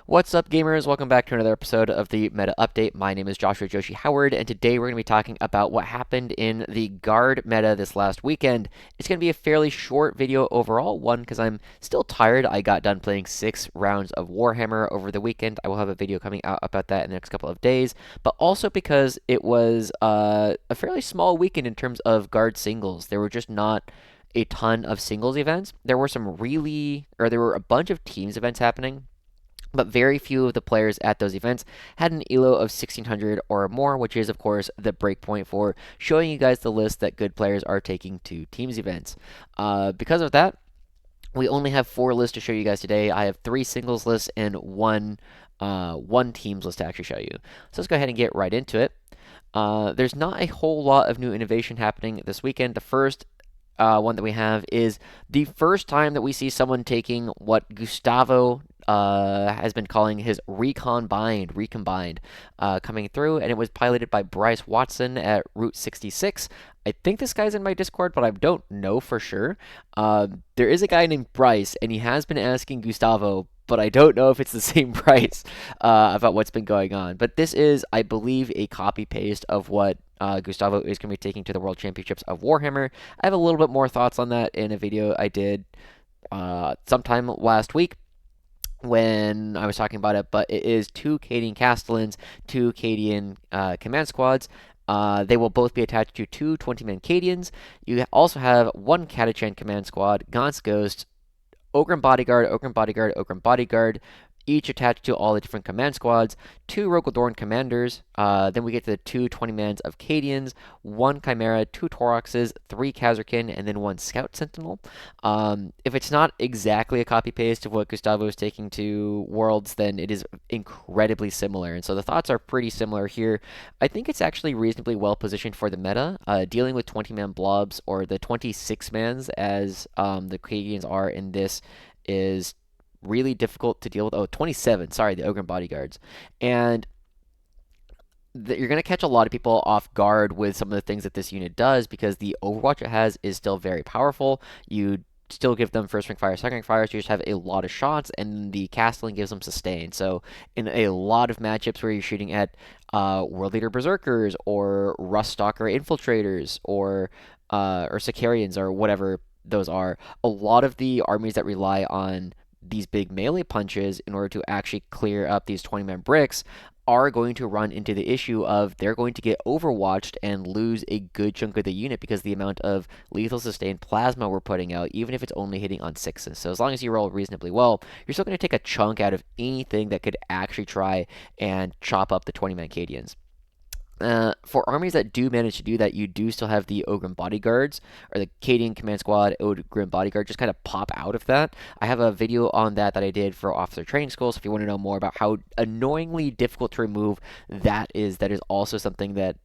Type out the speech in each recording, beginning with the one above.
What's up, gamers? Welcome back to another episode of the Meta Update. My name is Joshua Joshi Howard, and today we're going to be talking about what happened in the guard meta this last weekend. It's going to be a fairly short video overall, one because I'm still tired. I got done playing 6 rounds of Warhammer over the weekend. I will have a video coming out about that in the next couple of days, but also because it was a fairly small weekend in terms of guard singles. There were just not a ton of singles events. There were there were a bunch of teams events happening, but very few of the players at those events had an elo of 1600 or more, which is, of course, the breakpoint for showing you guys the list that good players are taking to teams events. Because of that, we only have 4 lists to show you guys today. I have 3 singles lists and one teams list to actually show you. So let's go ahead and get right into it. There's not a whole lot of new innovation happening this weekend. The first one that we have is the first time that we see someone taking what Gustavo has been calling his recombined coming through, and it was piloted by Bryce Watson at Route 66. I think this guy's in my Discord, but I don't know for sure. There is a guy named Bryce, and he has been asking Gustavo, but I don't know if it's the same Bryce about what's been going on. But this is, I believe, a copy paste of what Gustavo is going to be taking to the World Championships of Warhammer. I have a little bit more thoughts on that in a video I did sometime last week when I was talking about it, but it is 2 Cadian Castellans, 2 Cadian command squads. They will both be attached to 2 20-man Cadians. You also have 1 Catachan command squad, Gaunt's Ghost, Ogrim Bodyguard, Ogrim Bodyguard, Ogrim Bodyguard, each attached to all the different command squads, 2 Rogaldorn commanders, then we get to the 2 20-mans of Cadians, 1 Chimera, 2 Toroxes, 3 Khazarkin, and then 1 Scout Sentinel. If it's not exactly a copy-paste of what Gustavo is taking to Worlds, then it is incredibly similar, and so the thoughts are pretty similar here. I think it's actually reasonably well positioned for the meta. Dealing with 20-man blobs, or the 26-mans as the Cadians are in this, is really difficult to deal with. Oh, 27, sorry, the Ogrim Bodyguards. And you're going to catch a lot of people off guard with some of the things that this unit does, because the Overwatch it has is still very powerful. You still give them first ring fire, second ring fire, so you just have a lot of shots, and the Castellan gives them sustain. So in a lot of matchups where you're shooting at World Leader Berserkers, or Rust Stalker Infiltrators, or Sicarians, or whatever those are, a lot of the armies that rely on these big melee punches in order to actually clear up these 20-man bricks are going to run into the issue of they're going to get overwatched and lose a good chunk of the unit because the amount of lethal sustained plasma we're putting out, even if it's only hitting on 6s. So as long as you roll reasonably well, you're still going to take a chunk out of anything that could actually try and chop up the 20-man Cadians. For armies that do manage to do that, you do still have the Ogrim Bodyguards, or the Cadian Command Squad Ogrim Bodyguard just kind of pop out of that. I have a video on that I did for Officer Training School, so if you want to know more about how annoyingly difficult to remove that is also something that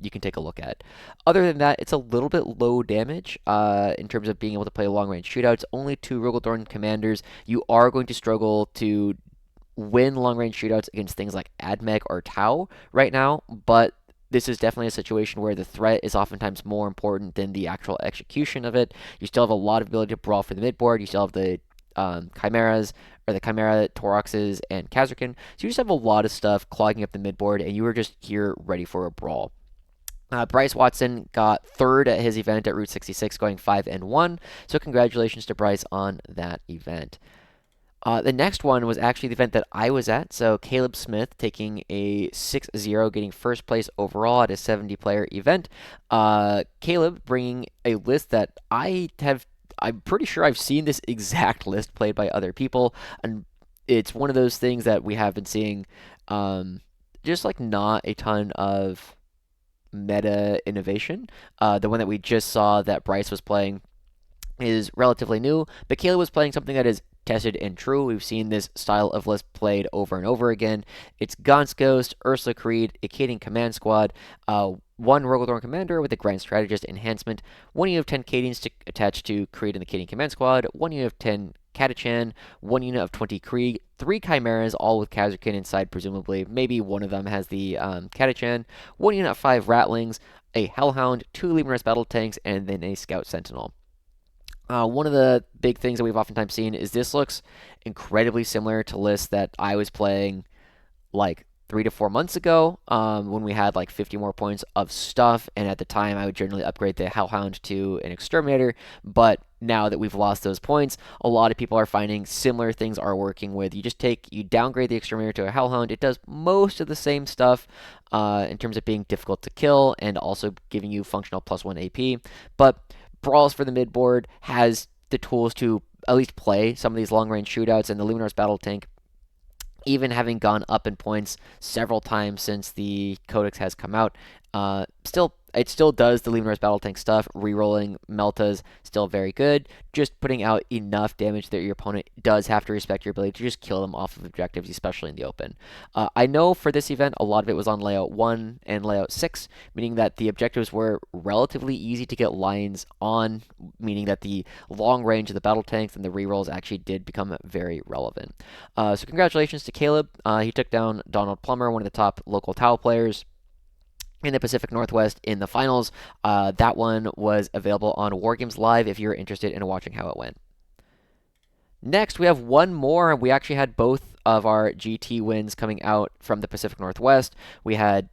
you can take a look at. Other than that, it's a little bit low damage in terms of being able to play long-range shootouts. Only 2 Rogaldorn commanders. You are going to struggle to win long-range shootouts against things like Admech or Tau right now, but this is definitely a situation where the threat is oftentimes more important than the actual execution of it. You still have a lot of ability to brawl for the midboard. You still have the Chimeras, or the Chimera, Toroxes, and Khazarkin. So you just have a lot of stuff clogging up the midboard, and you are just here ready for a brawl. Bryce Watson got 3rd at his event at Route 66, going 5-1. So congratulations to Bryce on that event. The next one was actually the event that I was at. So Caleb Smith taking a 6-0, getting first place overall at a 70-player event. Caleb bringing a list that I'm pretty sure I've seen this exact list played by other people, and it's one of those things that we have been seeing, just like not a ton of meta innovation. The one that we just saw that Bryce was playing is relatively new, but Caleb was playing something that is tested and true. We've seen this style of list played over and over again. It's Gaunt's Ghost, Ursula Creed, Acadian Command Squad, 1 Rogaldorn Commander with a Grand Strategist enhancement, 1 unit of 10 Cadians attached to Creed and the Acadian Command Squad, 1 unit of 10 Catachan, 1 unit of 20 Krieg, 3 Chimeras, all with Khazarkin inside, presumably. Maybe one of them has the Catachan, 1 unit of 5 Ratlings, a Hellhound, 2 Luminous Battle Tanks, and then a Scout Sentinel. One of the big things that we've oftentimes seen is this looks incredibly similar to lists that I was playing like 3 to 4 months ago, when we had like 50 more points of stuff, and at the time I would generally upgrade the Hellhound to an Exterminator. But now that we've lost those points, a lot of people are finding similar things are working with. You downgrade the Exterminator to a Hellhound. It does most of the same stuff in terms of being difficult to kill and also giving you functional +1 AP. But Brawls for the mid board has the tools to at least play some of these long range shootouts, and the Luminar's Battle Tank, even having gone up in points several times since the Codex has come out, it still does the Luminar's Battle Tank stuff. Rerolling Meltas still very good. Just putting out enough damage that your opponent does have to respect your ability to just kill them off of objectives, especially in the open. I know for this event, a lot of it was on layout 1 and layout 6, meaning that the objectives were relatively easy to get lines on, meaning that the long range of the battle tanks and the rerolls actually did become very relevant. So congratulations to Caleb. He took down Donald Plummer, one of the top local Tau players in the Pacific Northwest in the finals. That one was available on Wargames Live if you're interested in watching how it went. Next, we have one more. We actually had both of our GT wins coming out from the Pacific Northwest. We had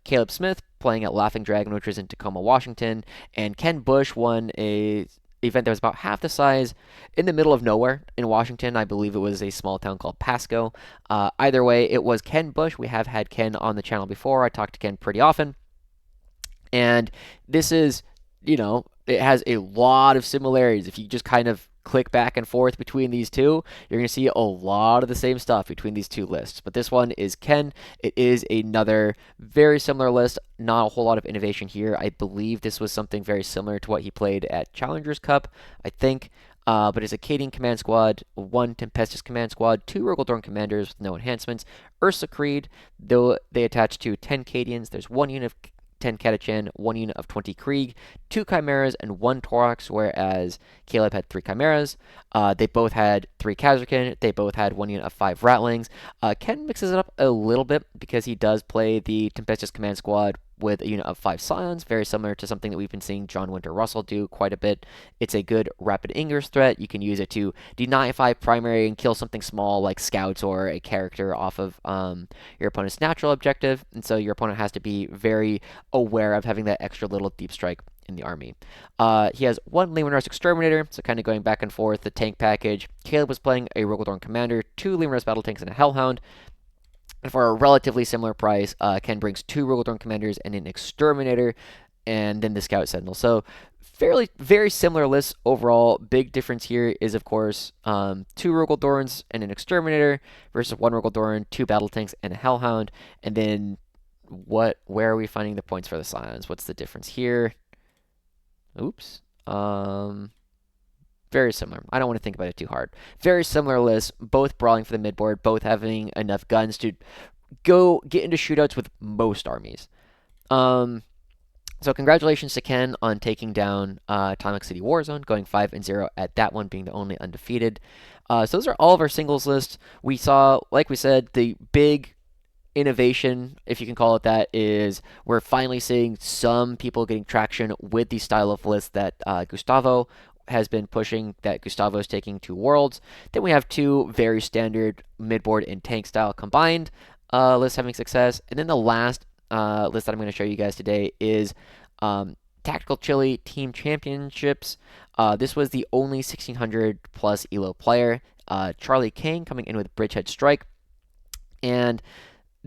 Caleb Smith playing at Laughing Dragon, which was in Tacoma, Washington, and Ken Bush won a event that was about half the size in the middle of nowhere in Washington. I believe it was a small town called Pasco. Either way, it was Ken Bush. We have had Ken on the channel before. I talk to Ken pretty often. And this is, it has a lot of similarities. If you just kind of click back and forth between these two, you're going to see a lot of the same stuff between these two lists. But this one is Ken. It is another very similar list. Not a whole lot of innovation here. I believe this was something very similar to what he played at Challengers Cup, I think. But it's a Cadian Command Squad, 1 Tempestus Command Squad, 2 Rogaldorn Commanders with no enhancements, Ursa Creed, though they attach to 10 Cadians. There's 1 unit of 10 Catachan, 1 unit of 20 Krieg, 2 Chimeras, and 1 Torax, whereas Caleb had 3 Chimeras. They both had 3 Kazarkin. They both had 1 unit of 5 Ratlings. Ken mixes it up a little bit because he does play the Tempestus Command Squad with a unit of 5 Scions, very similar to something that we've been seeing John Winter Russell do quite a bit. It's a good rapid Ingress threat. You can use it to deny 5 primary and kill something small like scouts or a character off of your opponent's natural objective, and so your opponent has to be very aware of having that extra little deep strike in the army. He has 1 Leonard's Exterminator, so kind of going back and forth the tank package. Caleb was playing a Rogaldorn Commander, 2 Leonard's Battle Tanks, and a Hellhound. And for a relatively similar price, Ken brings 2 Rogaldorn Commanders and an Exterminator, and then the Scout Sentinel. So very similar lists overall. Big difference here is, of course, 2 Rogaldorns and an Exterminator versus 1 Rogaldorn, 2 Battle Tanks, and a Hellhound. And then where are we finding the points for the Scions? What's the difference here? Oops. Very similar. I don't want to think about it too hard. Very similar lists, both brawling for the mid board, both having enough guns to go get into shootouts with most armies. So congratulations to Ken on taking down Atomic City Warzone, going 5-0 at that one, being the only undefeated. So those are all of our singles lists. We saw, like we said, the big innovation, if you can call it that, is we're finally seeing some people getting traction with the style of list that Gustavo has been pushing, that Gustavo is taking to Worlds. Then we have 2 very standard midboard and tank style combined lists having success. And then the last list that I'm going to show you guys today is Tactical Chili Team Championships. This was the only 1600 plus ELO player. Charlie Kane coming in with Bridgehead Strike. And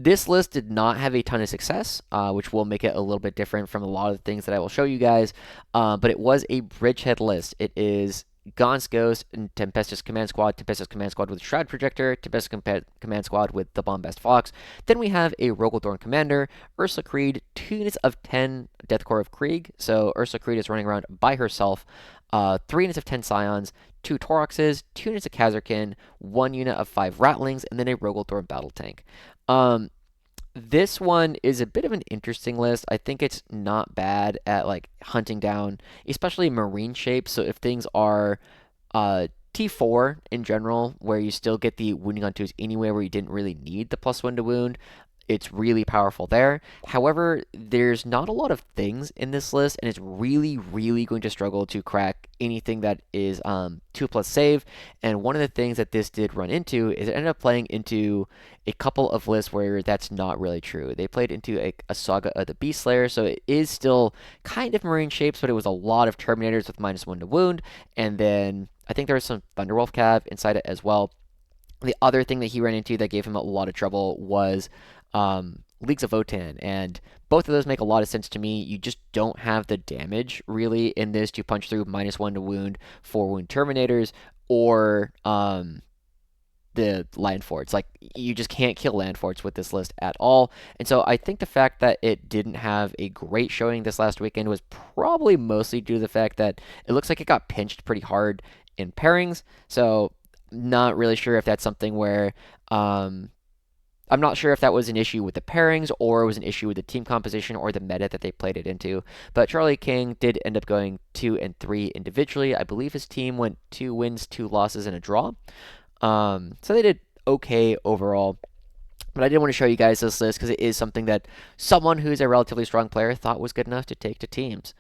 this list did not have a ton of success, which will make it a little bit different from a lot of the things that I will show you guys, but it was a Bridgehead list. It is Gaunt's Ghost and Tempestus Command Squad with Shroud Projector, Tempestus Command Squad with the Bombast Fox. Then we have a Rogaldorn Commander, Ursa Creed, 2 units of 10 Death Corps of Krieg, so Ursa Creed is running around by herself, 3 units of 10 Scions, 2 Toraxes, 2 units of Kazarkin, 1 unit of 5 Ratlings, and then a Rogaldorn Battle Tank. This one is a bit of an interesting list. I think it's not bad at like hunting down, especially marine shapes. So if things are T4 in general, where you still get the wounding on 2s anyway, where you didn't really need the +1 to wound, it's really powerful there. However, there's not a lot of things in this list, and it's really, really going to struggle to crack anything that is 2 plus save. And one of the things that this did run into is it ended up playing into a couple of lists where that's not really true. They played into a Saga of the Beast Slayer, so it is still kind of Marine shapes, but it was a lot of Terminators with -1 to wound, and then I think there was some Thunderwolf Cav inside it as well. The other thing that he ran into that gave him a lot of trouble was Leagues of Votan, and both of those make a lot of sense to me. You just don't have the damage really in this to punch through -1 to wound, 4 wound Terminators, or the land forts. Like, you just can't kill land forts with this list at all. And so I think the fact that it didn't have a great showing this last weekend was probably mostly due to the fact that it looks like it got pinched pretty hard in pairings. So not really sure if that's something where I'm not sure if that was an issue with the pairings or it was an issue with the team composition or the meta that they played it into. But Charlie King did end up going 2 and 3 individually. I believe his team went 2 wins, 2 losses, and a draw. So they did okay overall. But I did want to show you guys this list because it is something that someone who's a relatively strong player thought was good enough to take to teams.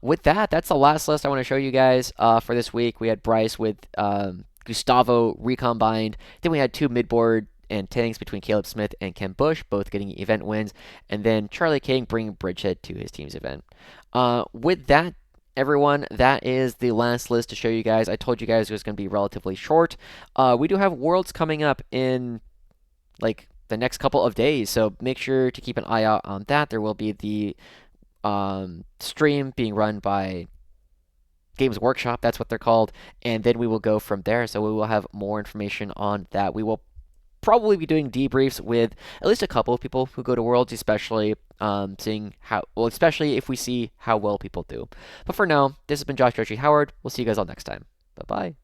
With that, that's the last list I want to show you guys for this week. We had Bryce with Gustavo recombined. Then we had 2 midboard and tanks between Caleb Smith and Ken Bush, both getting event wins. And then Charlie King bringing Bridgehead to his team's event. With that, everyone, that is the last list to show you guys. I told you guys it was going to be relatively short. We do have Worlds coming up in like the next couple of days, so make sure to keep an eye out on that. There will be the stream being run by Games Workshop, that's what they're called, and then we will go from there. So we will have more information on that. We will probably be doing debriefs with at least a couple of people who go to Worlds, especially seeing how well, especially if we see how well people do. But for now, this has been Josh Howard. We'll see you guys all next time. Bye bye.